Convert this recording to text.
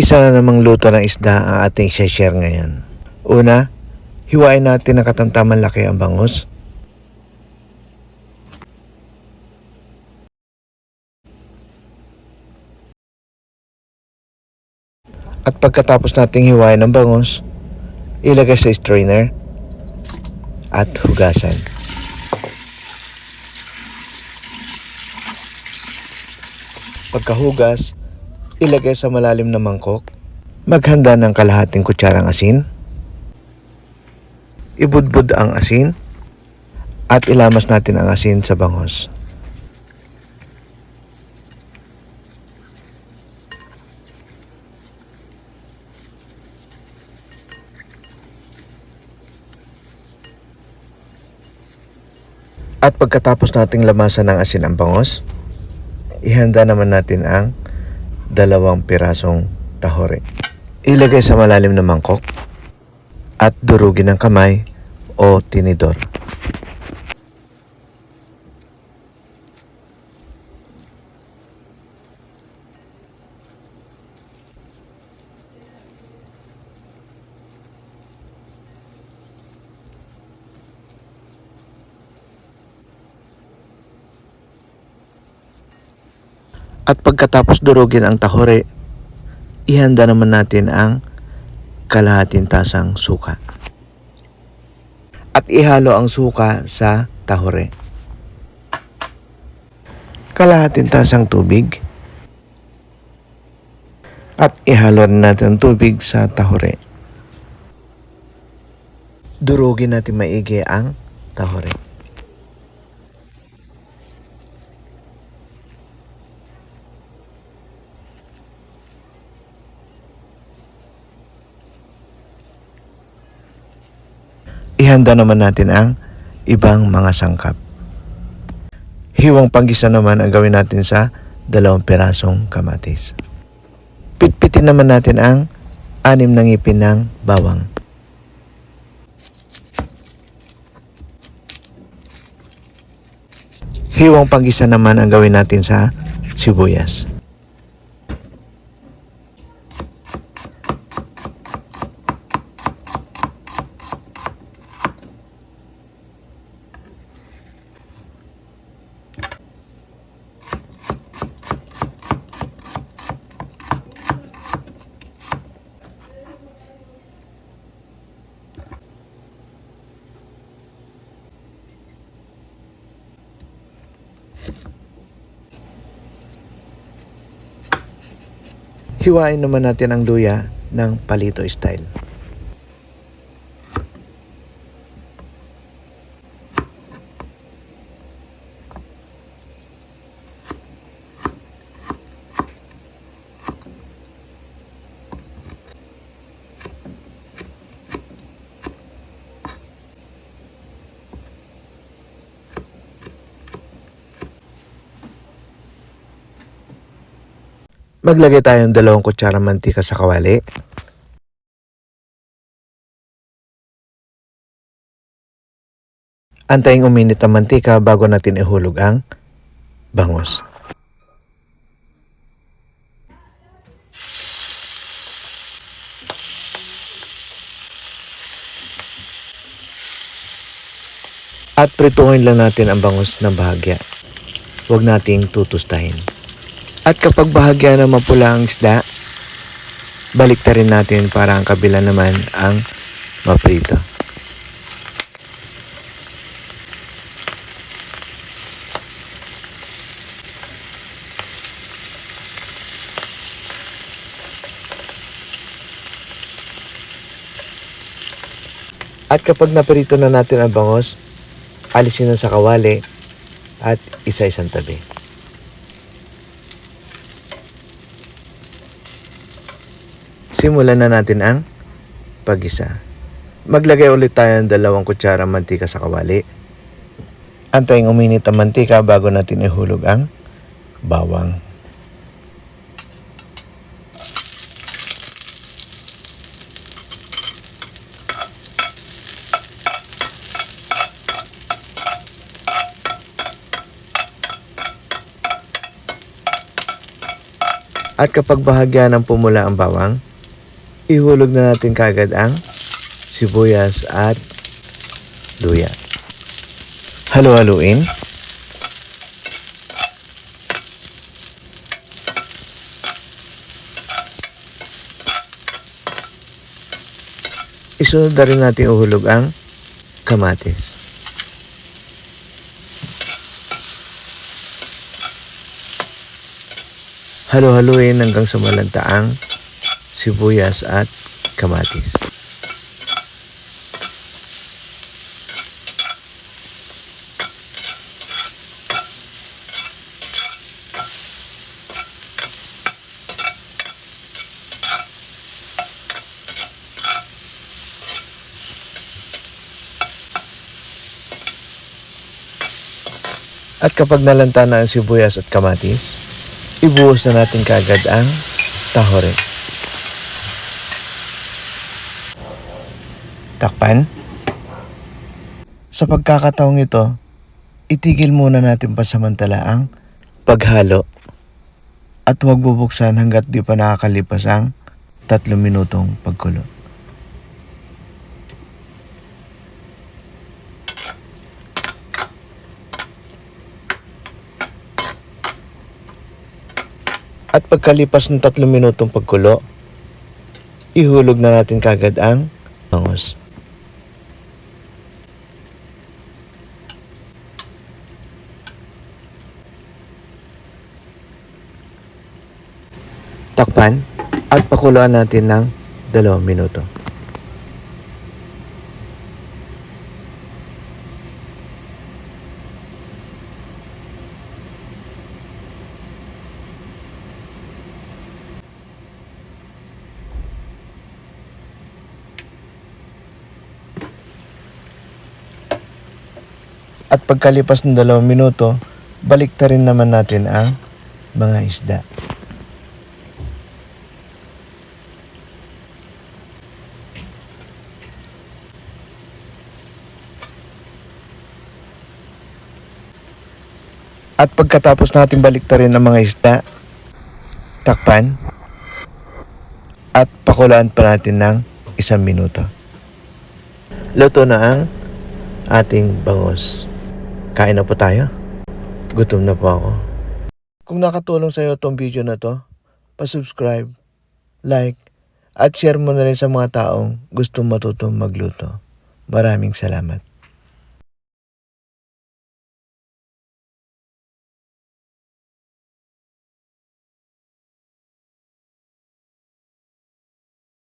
Isa na namang luto ng isda ang ating share ngayon. Una, hiwain natin ng katamtamang laki ang bangus. At pagkatapos nating hiwain ang bangus, ilagay sa strainer at hugasan. Pagkahugas, ilagay sa malalim na mangkok. Maghanda ng kalahating kutsarang asin. Ibudbud ang asin at ilamas natin ang asin sa bangus. At pagkatapos nating lamasan ng asin ang bangus, ihanda naman natin ang 2 pirasong tahore. Ilagay sa malalim na mangkok at durugin ng kamay o tinidor. At pagkatapos durugin ang tahore, ihanda naman natin ang kalahating tasang suka. At ihalo ang suka sa tahore. Kalahating tasang tubig. At ihalo rin natin ang tubig sa tahore. Durugin natin maigi ang tahore. Ihanda naman natin ang ibang mga sangkap. Hiwang panggisa naman ang gawin natin sa 2 pirasong kamatis. Pitpitin naman natin ang 6 na ngipin ng bawang. Hiwang panggisa naman ang gawin natin sa sibuyas. Hiwain naman natin ang luya ng palito style. Maglagay tayo ng 2 kutsarang mantika sa kawali. Antayin uminit ang mantika bago natin ihulog ang bangus. At prituhin lang natin ang bangus ng bahagya. Huwag nating tutustahin. At kapag bahagya na mapula ang isda, baliktarin natin para ang kabila naman ang maprito. At kapag naprito na natin ang bangus, alisin na sa kawali at isa-isang tabi. Simulan na natin ang paggisa. Maglagay ulit tayo ng 2 kutsarang mantika sa kawali. Antayin uminit ang mantika bago natin ihulog ang bawang. At kapag bahagya ng pumula ang bawang, ihulog na natin kagad ang sibuyas at luya. Halo-haluin. Isunod na rin natin uhulog ang kamatis. Halo-haluin hanggang sumalanta ang sibuyas at kamatis. At kapag nalanta na ang sibuyas at kamatis, ibuhos na natin kagad ang tahore. Takpan. Sa pagkakataong ito, itigil muna natin pansamantala ang paghalo at huwag bubuksan hanggat di pa nakakalipas ang 3 minutong pagkulo. At pagkalipas ng 3 minutong pagkulo, ihulog na natin kagad ang bangos. Takpan at pakuluan natin ng 2 minuto. At pagkalipas ng 2 minuto, balik ta rin naman natin ang mga isda. At pagkatapos natin balik ta rin ang mga isda, takpan at pakulaan pa natin ng 1 minuto. Luto na ang ating bangos. Kain na po tayo. Gutom na po ako. Kung nakatulong sa iyo itong video na to, pa-subscribe, like, at share mo na rin sa mga taong gustong matutong magluto. Maraming salamat.